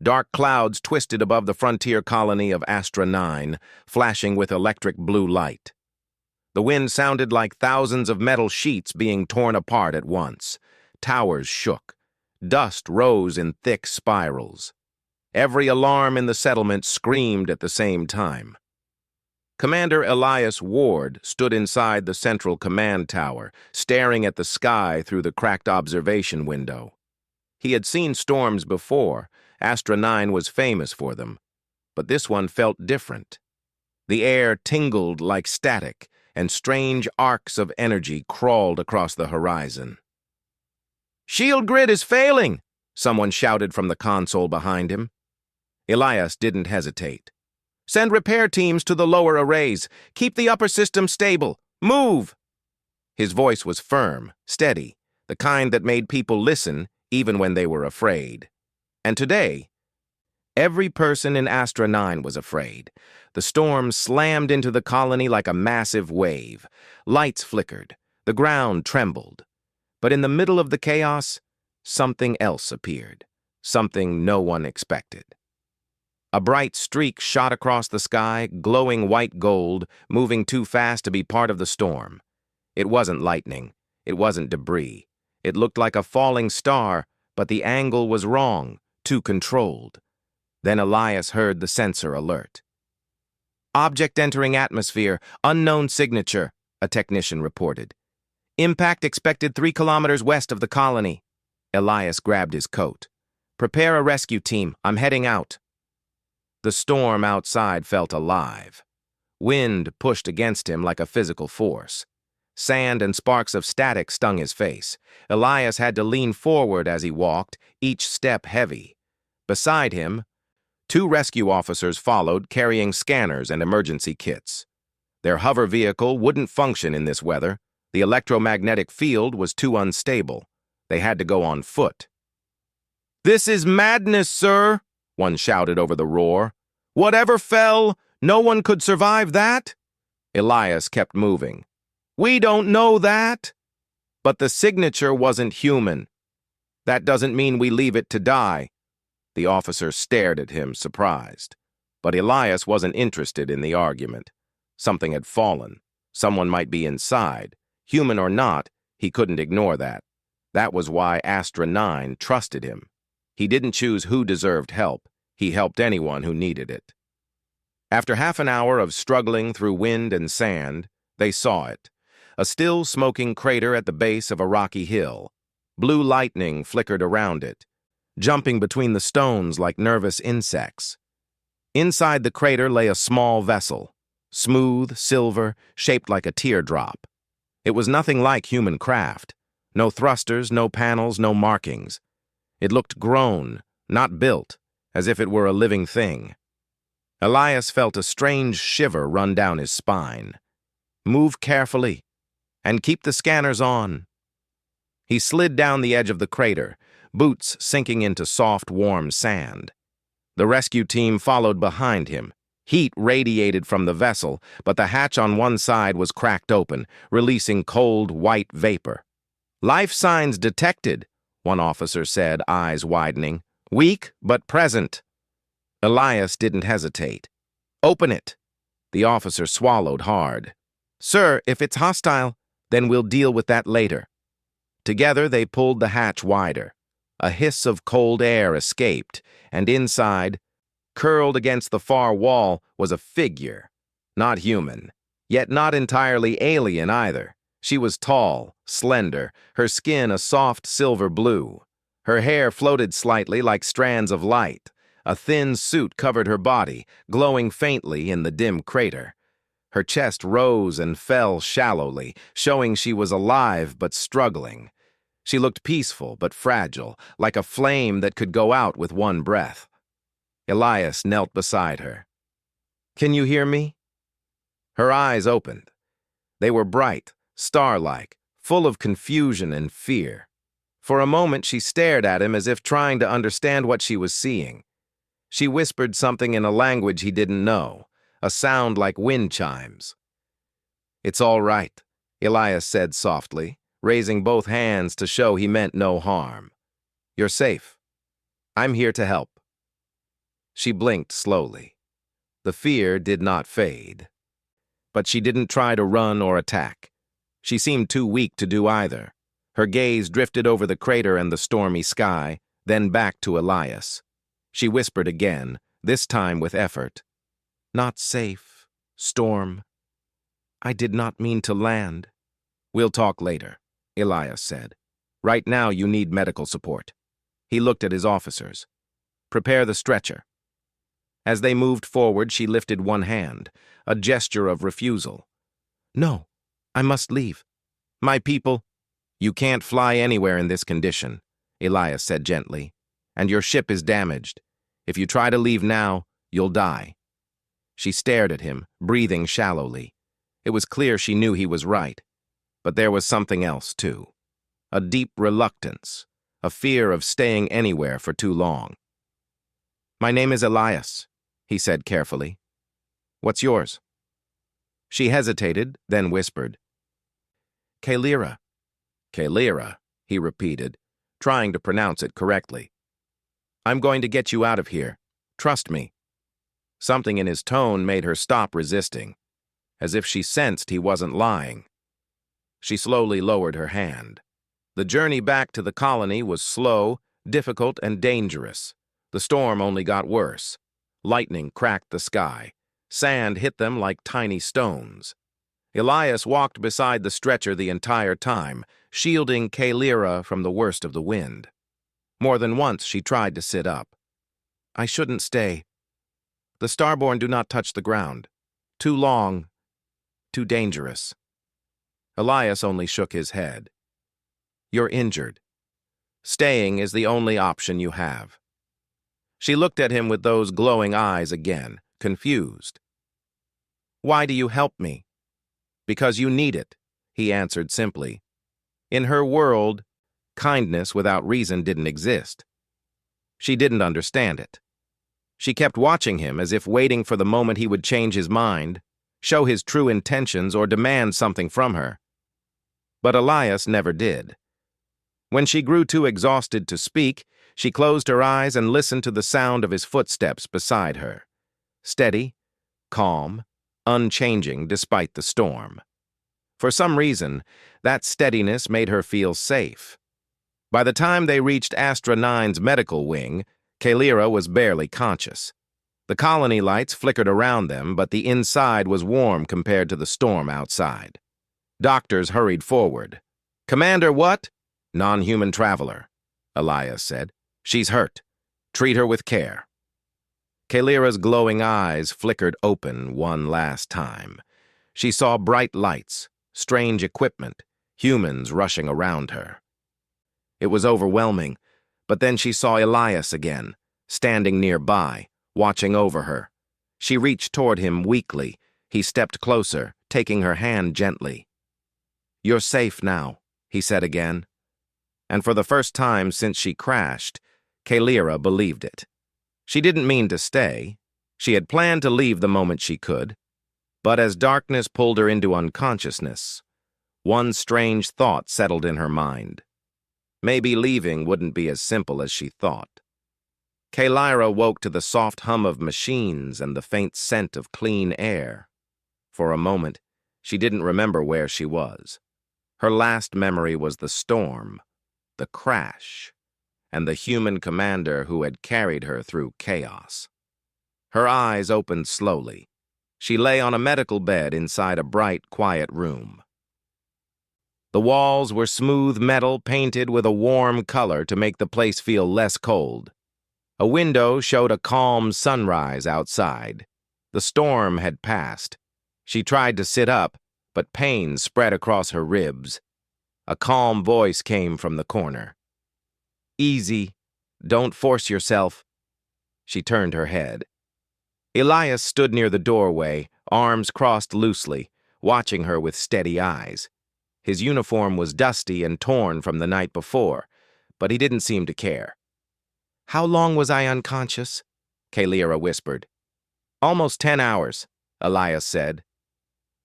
Dark clouds twisted above the frontier colony of Astra 9, flashing with electric blue light. The wind sounded like thousands of metal sheets being torn apart at once. Towers shook. Dust rose in thick spirals. Every alarm in the settlement screamed at the same time. Commander Elias Ward stood inside the central command tower, staring at the sky through the cracked observation window. He had seen storms before. Astra 9 was famous for them. But this one felt different. The air tingled like static, and strange arcs of energy crawled across the horizon. "Shield grid is failing!" someone shouted from the console behind him. Elias didn't hesitate. "Send repair teams to the lower arrays. Keep the upper system stable. Move!" His voice was firm, steady, the kind that made people listen even when they were afraid. And today, every person in Astra 9 was afraid. The storm slammed into the colony like a massive wave. Lights flickered. The ground trembled. But in the middle of the chaos, something else appeared. Something no one expected. A bright streak shot across the sky, glowing white gold, moving too fast to be part of the storm. It wasn't lightning. It wasn't debris. It looked like a falling star, but the angle was wrong, too controlled. Then Elias heard the sensor alert. "Object entering atmosphere, unknown signature," a technician reported. "Impact expected 3 kilometers west of the colony." Elias grabbed his coat. "Prepare a rescue team. I'm heading out." The storm outside felt alive. Wind pushed against him like a physical force. Sand and sparks of static stung his face. Elias had to lean forward as he walked, each step heavy. Beside him, 2 rescue officers followed, carrying scanners and emergency kits. Their hover vehicle wouldn't function in this weather. The electromagnetic field was too unstable. They had to go on foot. "This is madness, sir," one shouted over the roar. "Whatever fell, no one could survive that." Elias kept moving. "We don't know that." "But the signature wasn't human." "That doesn't mean we leave it to die." The officer stared at him, surprised. But Elias wasn't interested in the argument. Something had fallen. Someone might be inside. Human or not, he couldn't ignore that. That was why Astra 9 trusted him. He didn't choose who deserved help. He helped anyone who needed it. After half an hour of struggling through wind and sand, they saw it. A still smoking crater at the base of a rocky hill. Blue lightning flickered around it, jumping between the stones like nervous insects. Inside the crater lay a small vessel, smooth, silver, shaped like a teardrop. It was nothing like human craft. No thrusters, no panels, no markings. It looked grown, not built, as if it were a living thing. Elias felt a strange shiver run down his spine. "Move carefully, and keep the scanners on." He slid down the edge of the crater, boots sinking into soft, warm sand. The rescue team followed behind him. Heat radiated from the vessel, but the hatch on one side was cracked open, releasing cold, white vapor. "Life signs detected," one officer said, eyes widening. "Weak, but present." Elias didn't hesitate. "Open it." The officer swallowed hard. "Sir, if it's hostile, then we'll deal with that later." Together they pulled the hatch wider. A hiss of cold air escaped, and inside, curled against the far wall, was a figure. Not human, yet not entirely alien either. She was tall, slender, her skin a soft silver blue. Her hair floated slightly like strands of light. A thin suit covered her body, glowing faintly in the dim crater. Her chest rose and fell shallowly, showing she was alive but struggling. She looked peaceful but fragile, like a flame that could go out with one breath. Elias knelt beside her. "Can you hear me?" Her eyes opened. They were bright, star-like, full of confusion and fear. For a moment she stared at him as if trying to understand what she was seeing. She whispered something in a language he didn't know, a sound like wind chimes. "It's all right," Elias said softly, raising both hands to show he meant no harm. "You're safe. I'm here to help." She blinked slowly. The fear did not fade. But she didn't try to run or attack. She seemed too weak to do either. Her gaze drifted over the crater and the stormy sky, then back to Elias. She whispered again, this time with effort. "Not safe, storm. I did not mean to land." "We'll talk later," Elias said. "Right now you need medical support." He looked at his officers. "Prepare the stretcher." As they moved forward, she lifted one hand, a gesture of refusal. "No, I must leave. My people—" "You can't fly anywhere in this condition," Elias said gently. "And your ship is damaged. If you try to leave now, you'll die." She stared at him, breathing shallowly. It was clear she knew he was right. But there was something else, too. A deep reluctance, a fear of staying anywhere for too long. "My name is Elias," he said carefully. "What's yours?" She hesitated, then whispered. "Kalira." "Kalira," he repeated, trying to pronounce it correctly. "I'm going to get you out of here. Trust me." Something in his tone made her stop resisting, as if she sensed he wasn't lying. She slowly lowered her hand. The journey back to the colony was slow, difficult, and dangerous. The storm only got worse. Lightning cracked the sky. Sand hit them like tiny stones. Elias walked beside the stretcher the entire time, shielding Kalira from the worst of the wind. More than once she tried to sit up. "I shouldn't stay. The starborn do not touch the ground. Too long, too dangerous." Elias only shook his head. "You're injured. Staying is the only option you have." She looked at him with those glowing eyes again, confused. "Why do you help me?" "Because you need it," he answered simply. In her world, kindness without reason didn't exist. She didn't understand it. She kept watching him as if waiting for the moment he would change his mind, show his true intentions, or demand something from her. But Elias never did. When she grew too exhausted to speak, she closed her eyes and listened to the sound of his footsteps beside her. Steady, calm, unchanging despite the storm. For some reason, that steadiness made her feel safe. By the time they reached Astra 9's medical wing, Kalira was barely conscious. The colony lights flickered around them, but the inside was warm compared to the storm outside. Doctors hurried forward. "Commander, what?" "Non-human traveler," Elias said. "She's hurt. Treat her with care." Kalira's glowing eyes flickered open one last time. She saw bright lights, strange equipment, humans rushing around her. It was overwhelming, but then she saw Elias again, standing nearby, watching over her. She reached toward him weakly. He stepped closer, taking her hand gently. "You're safe now," he said again. And for the first time since she crashed, Kalira believed it. She didn't mean to stay. She had planned to leave the moment she could. But as darkness pulled her into unconsciousness, one strange thought settled in her mind. Maybe leaving wouldn't be as simple as she thought. Kalira woke to the soft hum of machines and the faint scent of clean air. For a moment, she didn't remember where she was. Her last memory was the storm, the crash, and the human commander who had carried her through chaos. Her eyes opened slowly. She lay on a medical bed inside a bright, quiet room. The walls were smooth metal painted with a warm color to make the place feel less cold. A window showed a calm sunrise outside. The storm had passed. She tried to sit up, but pain spread across her ribs. A calm voice came from the corner. "Easy. Don't force yourself." She turned her head. Elias stood near the doorway, arms crossed loosely, watching her with steady eyes. His uniform was dusty and torn from the night before, but he didn't seem to care. "How long was I unconscious?" Kalira whispered. "Almost 10 hours, Elias said.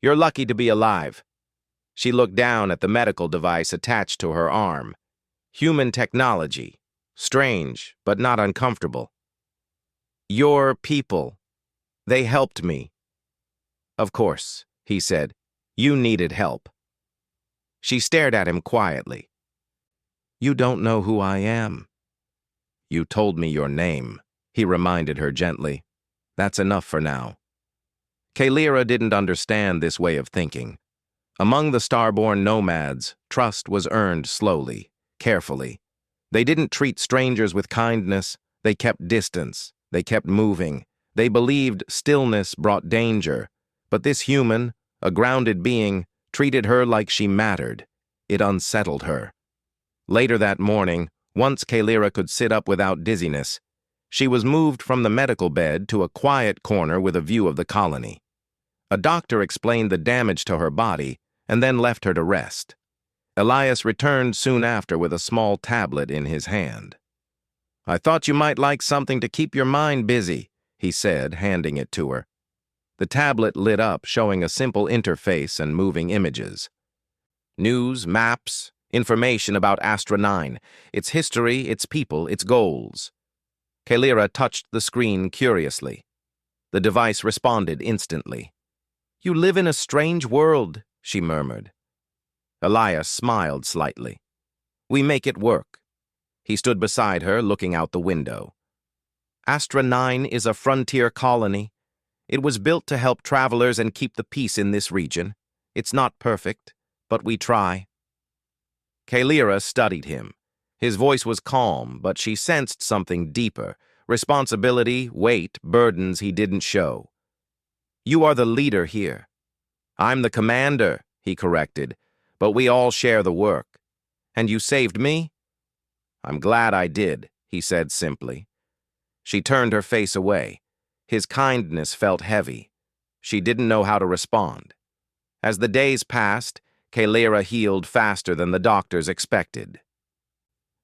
"You're lucky to be alive." She looked down at the medical device attached to her arm. Human technology. Strange, but not uncomfortable. Your people. They helped me. Of course, he said. You needed help. She stared at him quietly. You don't know who I am. You told me your name, he reminded her gently. That's enough for now. Kalira didn't understand this way of thinking. Among the starborn nomads, trust was earned slowly, carefully. They didn't treat strangers with kindness. They kept distance. They kept moving. They believed stillness brought danger. But this human, a grounded being, treated her like she mattered. It unsettled her. Later that morning, once Kalira could sit up without dizziness, she was moved from the medical bed to a quiet corner with a view of the colony. A doctor explained the damage to her body and then left her to rest. Elias returned soon after with a small tablet in his hand. I thought you might like something to keep your mind busy, he said, handing it to her. The tablet lit up, showing a simple interface and moving images. News, maps, information about Astra 9, its history, its people, its goals. Kalira touched the screen curiously. The device responded instantly. You live in a strange world, she murmured. Elias smiled slightly. We make it work. He stood beside her, looking out the window. Astra 9 is a frontier colony. It was built to help travelers and keep the peace in this region. It's not perfect, but we try. Kalira studied him. His voice was calm, but she sensed something deeper. Responsibility, weight, burdens he didn't show. You are the leader here. I'm the commander, he corrected, but we all share the work. And you saved me? I'm glad I did, he said simply. She turned her face away. His kindness felt heavy. She didn't know how to respond. As the days passed, Kalira healed faster than the doctors expected.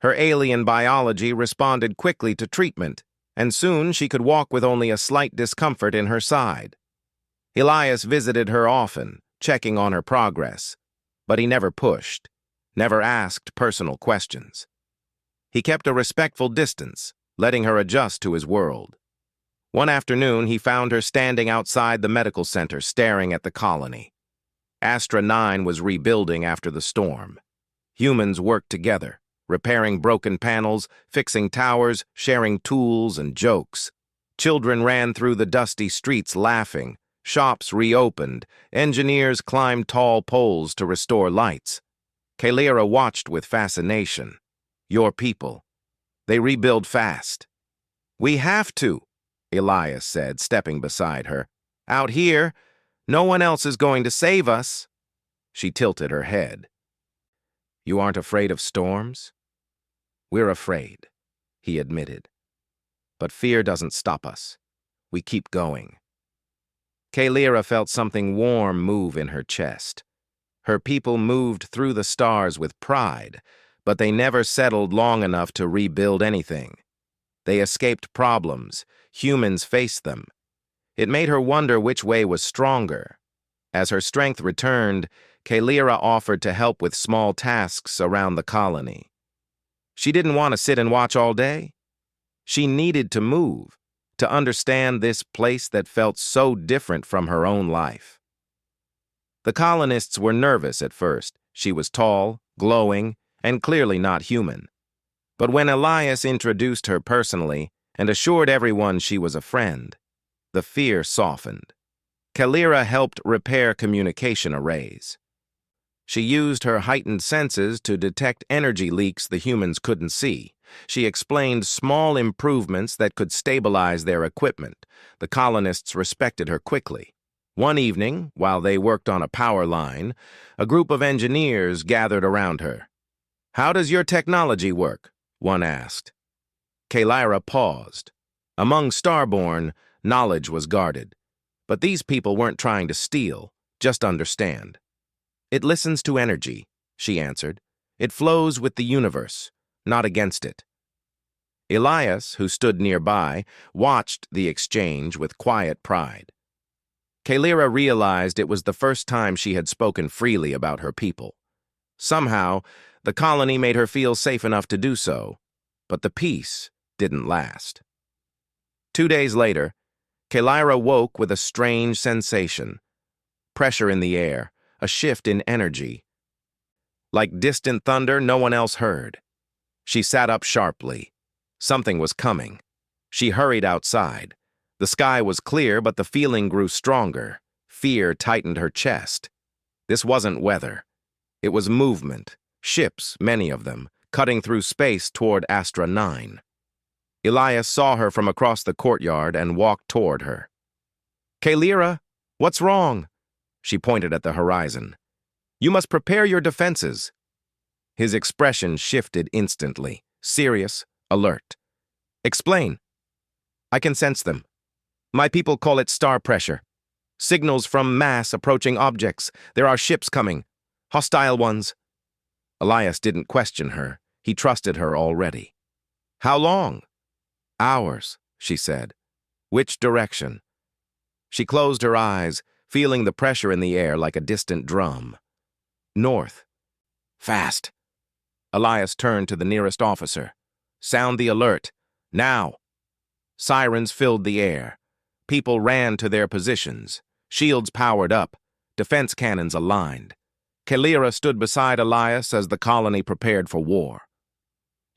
Her alien biology responded quickly to treatment, and soon she could walk with only a slight discomfort in her side. Elias visited her often, checking on her progress, but he never pushed, never asked personal questions. He kept a respectful distance, letting her adjust to his world. One afternoon, he found her standing outside the medical center, staring at the colony. Astra 9 was rebuilding after the storm. Humans worked together, repairing broken panels, fixing towers, sharing tools and jokes. Children ran through the dusty streets laughing. Shops reopened. Engineers climbed tall poles to restore lights. Kalira watched with fascination. Your people. They rebuild fast. We have to, Elias said, stepping beside her. Out here, no one else is going to save us. She tilted her head. You aren't afraid of storms? We're afraid, he admitted. But fear doesn't stop us. We keep going. Kalira felt something warm move in her chest. Her people moved through the stars with pride, but they never settled long enough to rebuild anything. They escaped problems. Humans faced them. It made her wonder which way was stronger. As her strength returned, Kalira offered to help with small tasks around the colony. She didn't want to sit and watch all day. She needed to move, to understand this place that felt so different from her own life. The colonists were nervous at first. She was tall, glowing, and clearly not human. But when Elias introduced her personally and assured everyone she was a friend, the fear softened. Kalira helped repair communication arrays. She used her heightened senses to detect energy leaks the humans couldn't see. She explained small improvements that could stabilize their equipment. The colonists respected her quickly. One evening, while they worked on a power line, a group of engineers gathered around her. How does your technology work? One asked. Kalira paused. Among Starborn, knowledge was guarded. But these people weren't trying to steal, just understand. It listens to energy, she answered. It flows with the universe, not against it. Elias, who stood nearby, watched the exchange with quiet pride. Kalira realized it was the first time she had spoken freely about her people. Somehow, the colony made her feel safe enough to do so, but the peace didn't last. 2 days later, Kalira woke with a strange sensation. Pressure in the air, a shift in energy. Like distant thunder no one else heard. She sat up sharply. Something was coming. She hurried outside. The sky was clear, but the feeling grew stronger. Fear tightened her chest. This wasn't weather. It was movement. Ships, many of them, cutting through space toward Astra 9. Elias saw her from across the courtyard and walked toward her. "Kalira, what's wrong?" She pointed at the horizon. "You must prepare your defenses." His expression shifted instantly, serious, alert. "Explain." "I can sense them. My people call it star pressure. Signals from mass approaching objects. There are ships coming. Hostile ones." Elias didn't question her. He trusted her already. "How long?" "Hours," she said. "Which direction?" She closed her eyes, feeling the pressure in the air like a distant drum. "North." "Fast." Elias turned to the nearest officer. "Sound the alert. Now." Sirens filled the air. People ran to their positions. Shields powered up. Defense cannons aligned. Kalira stood beside Elias as the colony prepared for war.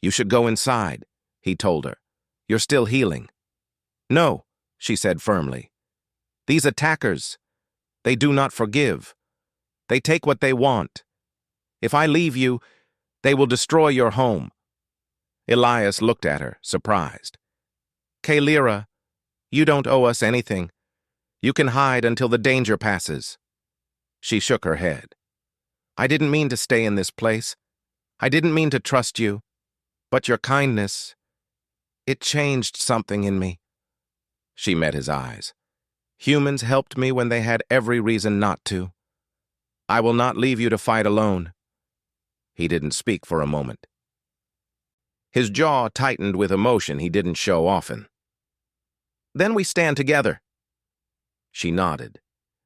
"You should go inside," he told her. "You're still healing." "No," she said firmly. "These attackers, they do not forgive. They take what they want. If I leave you, they will destroy your home." Elias looked at her, surprised. "Kalira, you don't owe us anything. You can hide until the danger passes." She shook her head. "I didn't mean to stay in this place. I didn't mean to trust you. But your kindness, it changed something in me." She met his eyes. "Humans helped me when they had every reason not to. I will not leave you to fight alone." He didn't speak for a moment. His jaw tightened with emotion he didn't show often. "Then we stand together." She nodded.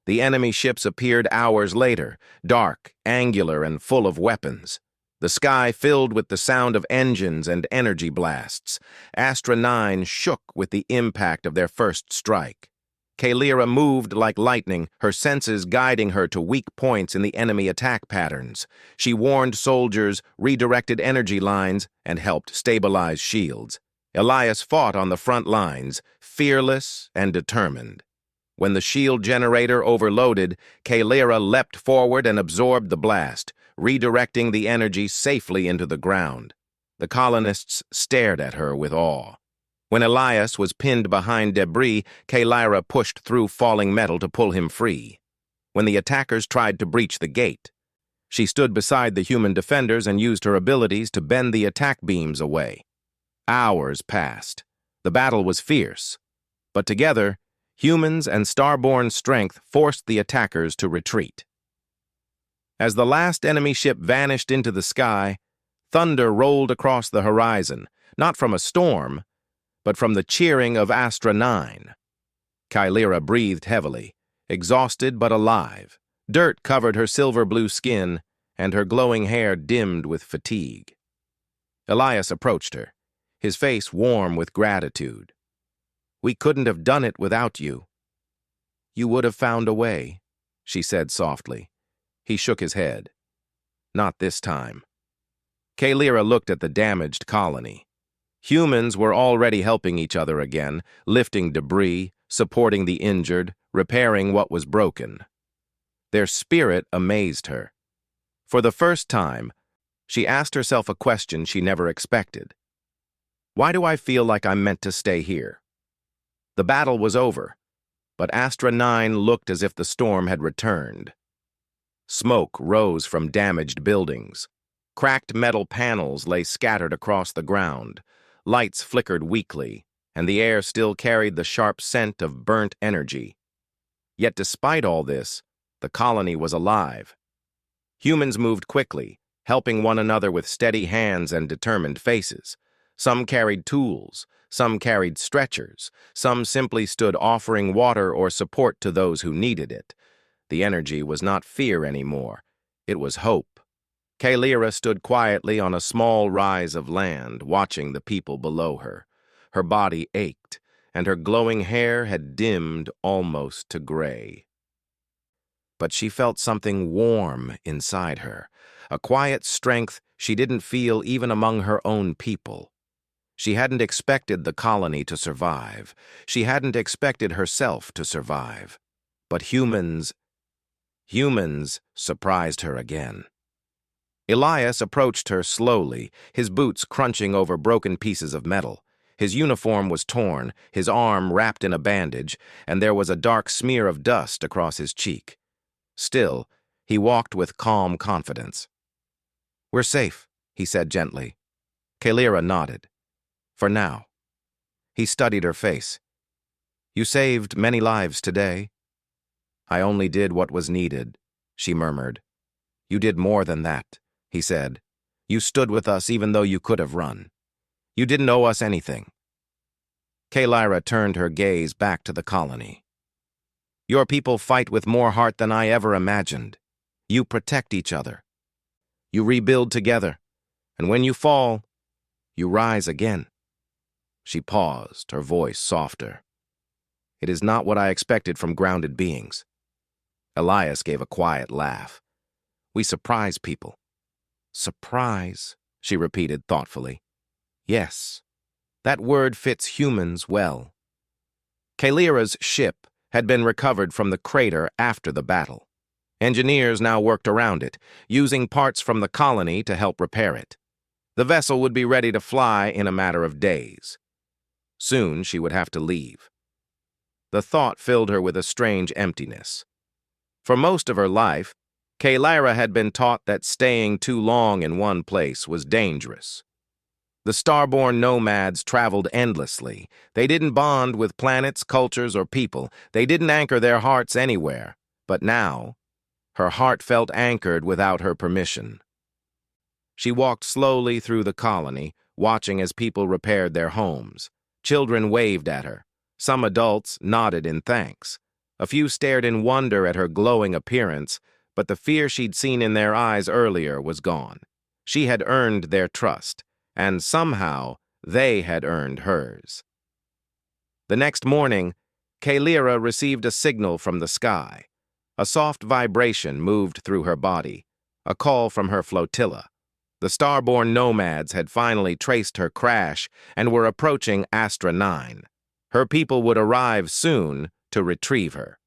The enemy ships appeared hours later, dark, angular, and full of weapons. The sky filled with the sound of engines and energy blasts. Astra 9 shook with the impact of their first strike. Kalira moved like lightning, her senses guiding her to weak points in the enemy attack patterns. She warned soldiers, redirected energy lines, and helped stabilize shields. Elias fought on the front lines, fearless and determined. When the shield generator overloaded, Kalira leapt forward and absorbed the blast, redirecting the energy safely into the ground. The colonists stared at her with awe. When Elias was pinned behind debris, Kalira pushed through falling metal to pull him free. When the attackers tried to breach the gate, she stood beside the human defenders and used her abilities to bend the attack beams away. Hours passed. The battle was fierce. But together, humans and starborn strength forced the attackers to retreat. As the last enemy ship vanished into the sky, thunder rolled across the horizon, not from a storm, but from the cheering of Astra 9. Kalira breathed heavily, exhausted but alive. Dirt covered her silver-blue skin, and her glowing hair dimmed with fatigue. Elias approached her, his face warm with gratitude. "We couldn't have done it without you." "You would have found a way," she said softly. He shook his head. "Not this time." Kalira looked at the damaged colony. Humans were already helping each other again, lifting debris, supporting the injured, repairing what was broken. Their spirit amazed her. For the first time, she asked herself a question she never expected. Why do I feel like I'm meant to stay here? The battle was over, but Astra 9 looked as if the storm had returned. Smoke rose from damaged buildings. Cracked metal panels lay scattered across the ground. Lights flickered weakly, and the air still carried the sharp scent of burnt energy. Yet despite all this, the colony was alive. Humans moved quickly, helping one another with steady hands and determined faces. Some carried tools, some carried stretchers, some simply stood offering water or support to those who needed it. The energy was not fear anymore. It was hope. Kalira stood quietly on a small rise of land, watching the people below her. Her body ached, and her glowing hair had dimmed almost to gray. But she felt something warm inside her, a quiet strength she didn't feel even among her own people. She hadn't expected the colony to survive. She hadn't expected herself to survive. But humans surprised her again. Elias approached her slowly, his boots crunching over broken pieces of metal. His uniform was torn, his arm wrapped in a bandage, and there was a dark smear of dust across his cheek. Still, he walked with calm confidence. "We're safe," he said gently. Kalira nodded. "For now." He studied her face. "You saved many lives today." "I only did what was needed," she murmured. "You did more than that," he said. "You stood with us even though you could have run. You didn't owe us anything." Kalira turned her gaze back to the colony. "Your people fight with more heart than I ever imagined. You protect each other. You rebuild together, and when you fall, you rise again." She paused, her voice softer. "It is not what I expected from grounded beings." Elias gave a quiet laugh. "We surprise people." "Surprise," she repeated thoughtfully. "Yes, that word fits humans well." Kalira's ship had been recovered from the crater after the battle. Engineers now worked around it, using parts from the colony to help repair it. The vessel would be ready to fly in a matter of days. Soon she would have to leave. The thought filled her with a strange emptiness. For most of her life, Kalira had been taught that staying too long in one place was dangerous. The starborn nomads traveled endlessly. They didn't bond with planets, cultures, or people. They didn't anchor their hearts anywhere. But now, her heart felt anchored without her permission. She walked slowly through the colony, watching as people repaired their homes. Children waved at her. Some adults nodded in thanks. A few stared in wonder at her glowing appearance, but the fear she'd seen in their eyes earlier was gone. She had earned their trust, and somehow they had earned hers. The next morning, Kalira received a signal from the sky. A soft vibration moved through her body, a call from her flotilla. The starborn nomads had finally traced her crash and were approaching Astra 9. Her people would arrive soon to retrieve her.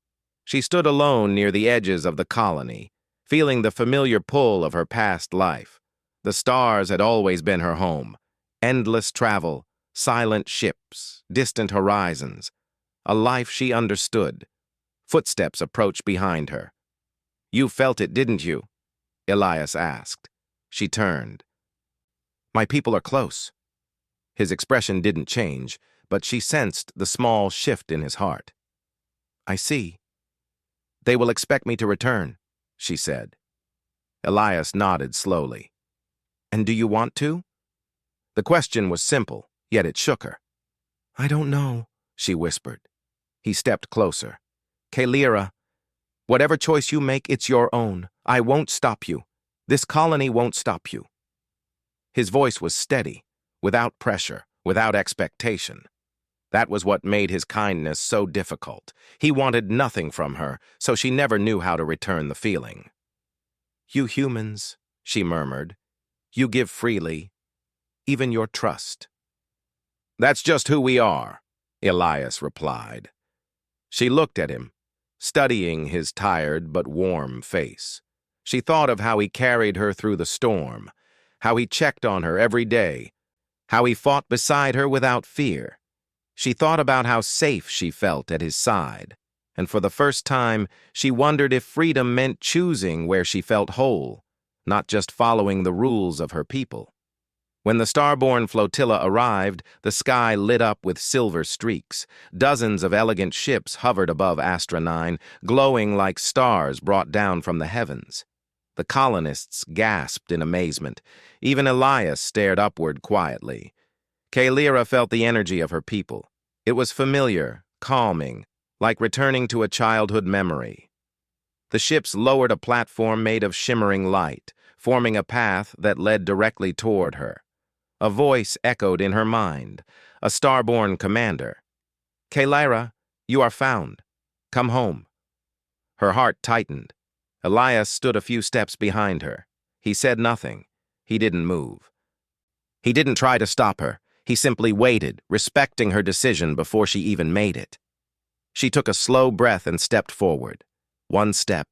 She stood alone near the edges of the colony, feeling the familiar pull of her past life. The stars had always been her home. Endless travel, silent ships, distant horizons. A life she understood. Footsteps approached behind her. "You felt it, didn't you?" Elias asked. She turned. "My people are close." His expression didn't change, but she sensed the small shift in his heart. "I see." "They will expect me to return," she said. Elias nodded slowly. "And do you want to?" The question was simple, yet it shook her. "I don't know," she whispered. He stepped closer. "Kalira, whatever choice you make, it's your own. I won't stop you. This colony won't stop you." His voice was steady, without pressure, without expectation. That was what made his kindness so difficult. He wanted nothing from her, so she never knew how to return the feeling. "You humans," she murmured, "you give freely, even your trust." "That's just who we are," Elias replied. She looked at him, studying his tired but warm face. She thought of how he carried her through the storm, how he checked on her every day, how he fought beside her without fear. She thought about how safe she felt at his side, and for the first time, she wondered if freedom meant choosing where she felt whole, not just following the rules of her people. When the starborn flotilla arrived, the sky lit up with silver streaks. Dozens of elegant ships hovered above Astra 9, glowing like stars brought down from the heavens. The colonists gasped in amazement. Even Elias stared upward quietly. Kalira felt the energy of her people. It was familiar, calming, like returning to a childhood memory. The ships lowered a platform made of shimmering light, forming a path that led directly toward her. A voice echoed in her mind, a starborn commander. Kalyra, you are found. Come home. Her heart tightened. Elias stood a few steps behind her. He said nothing. He didn't move. He didn't try to stop her. He simply waited, respecting her decision before she even made it. She took a slow breath and stepped forward. 1 step,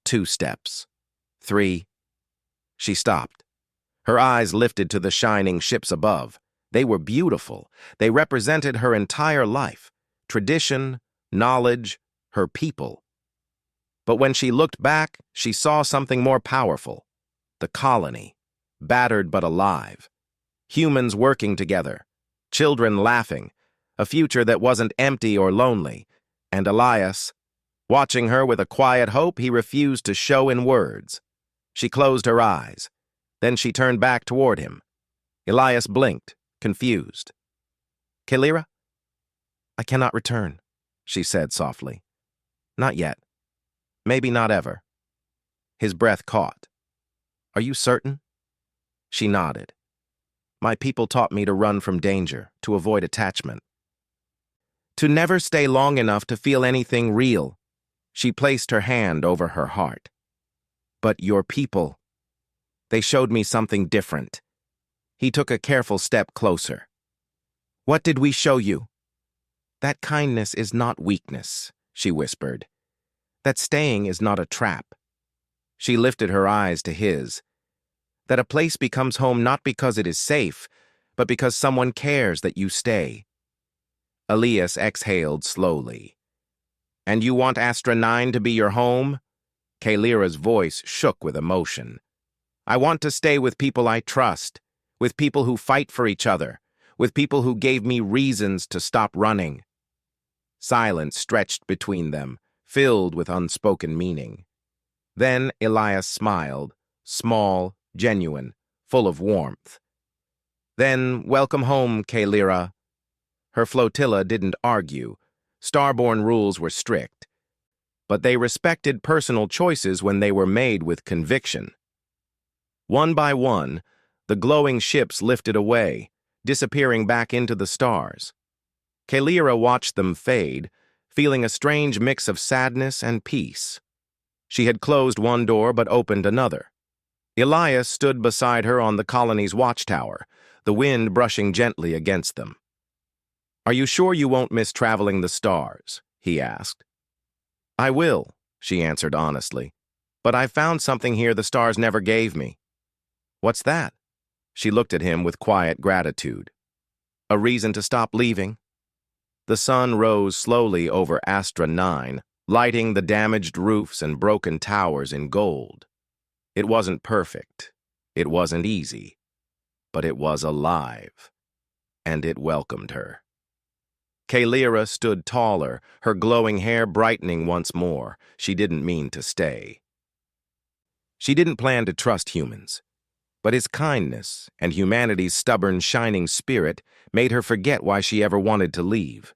2 steps, 3. She stopped. Her eyes lifted to the shining ships above. They were beautiful. They represented her entire life, tradition, knowledge, her people. But when she looked back, she saw something more powerful. The colony, battered but alive. Humans working together, children laughing, a future that wasn't empty or lonely. And Elias, watching her with a quiet hope he refused to show in words. She closed her eyes. Then she turned back toward him. Elias blinked, confused. Kalyra? I cannot return, she said softly. Not yet. Maybe not ever. His breath caught. Are you certain? She nodded. My people taught me to run from danger, to avoid attachment. To never stay long enough to feel anything real. She placed her hand over her heart. But your people, they showed me something different. He took a careful step closer. What did we show you? That kindness is not weakness, she whispered. That staying is not a trap. She lifted her eyes to his. That a place becomes home not because it is safe, but because someone cares that you stay. Elias exhaled slowly. And you want Astra 9 to be your home? Kalyra's voice shook with emotion. I want to stay with people I trust, with people who fight for each other, with people who gave me reasons to stop running. Silence stretched between them, filled with unspoken meaning. Then Elias smiled, small, genuine, full of warmth. Then, welcome home, Kalyra. Her flotilla didn't argue. Starborn rules were strict. But they respected personal choices when they were made with conviction. One by one, the glowing ships lifted away, disappearing back into the stars. Kalyra watched them fade, feeling a strange mix of sadness and peace. She had closed one door but opened another. Elias stood beside her on the colony's watchtower, the wind brushing gently against them. Are you sure you won't miss traveling the stars? He asked. I will, she answered honestly. But I found something here the stars never gave me. What's that? She looked at him with quiet gratitude. A reason to stop leaving? The sun rose slowly over Astra 9, lighting the damaged roofs and broken towers in gold. It wasn't perfect. It wasn't easy. But it was alive. And it welcomed her. Kalyra stood taller, her glowing hair brightening once more. She didn't mean to stay. She didn't plan to trust humans. But his kindness and humanity's stubborn, shining spirit made her forget why she ever wanted to leave.